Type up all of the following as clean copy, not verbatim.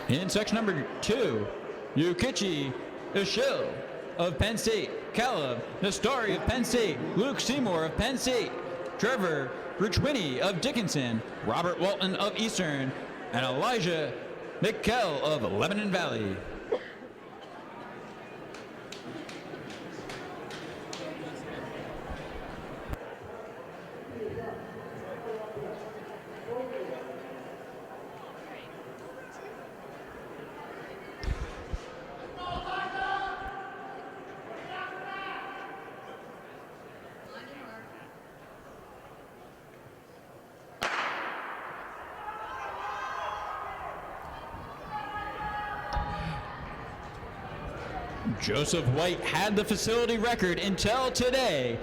In section number 2, Yukichi Ishil of Penn State, Caleb Nastari of Penn State, Luke Seymour of Penn State, Trevor Richwini of Dickinson, Robert Walton of Eastern, and Elijah McKell of Lebanon Valley. Joseph White had the facility record until today.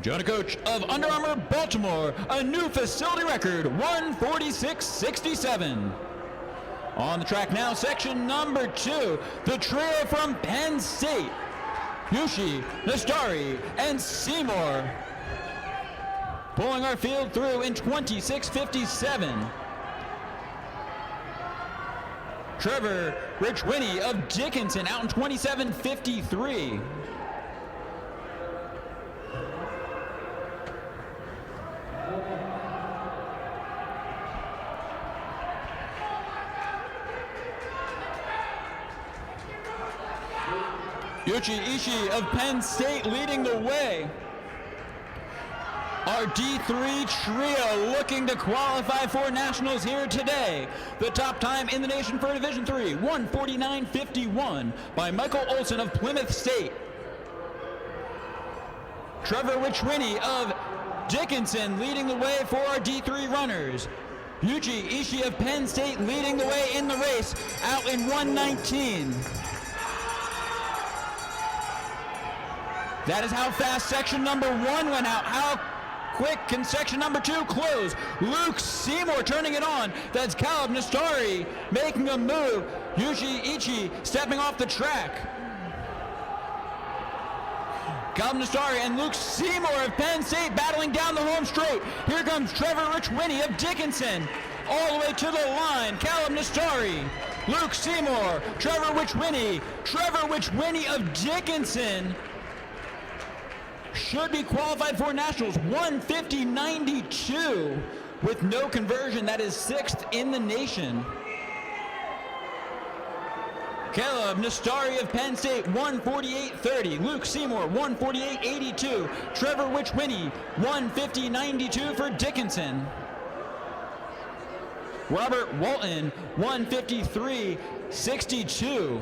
Jonah Coach of Under Armour Baltimore, a new facility record, 146.67. On the track now, section number 2, the trio from Penn State, Yushi, Nastari, and Seymour, pulling our field through in 26.57. Trevor Richwini of Dickinson out in 27.53. Yuchi Ishii of Penn State leading the way. Our D3 trio looking to qualify for nationals here today. The top time in the nation for Division III, 149.51 by Michael Olson of Plymouth State. Trevor Richwini of Dickinson leading the way for our D3 runners. Yuji Ishii of Penn State leading the way in the race out in 1:19. That is how fast section number 1 went out. How quick can section number 2 close? Luke Seymour turning it on. That's Caleb Nastari making a move. Yuji Ichi stepping off the track. Caleb Nastari and Luke Seymour of Penn State battling down the home straight. Here comes Trevor Richwini of Dickinson. All the way to the line, Caleb Nastari, Luke Seymour, Trevor Richwini of Dickinson should be qualified for nationals, 150.92 with no conversion. That is 6th in the nation. Caleb Nastari of Penn State, 148.30. Luke Seymour, 148.82. Trevor Richwini, 150.92 for Dickinson. Robert Walton, 153.62.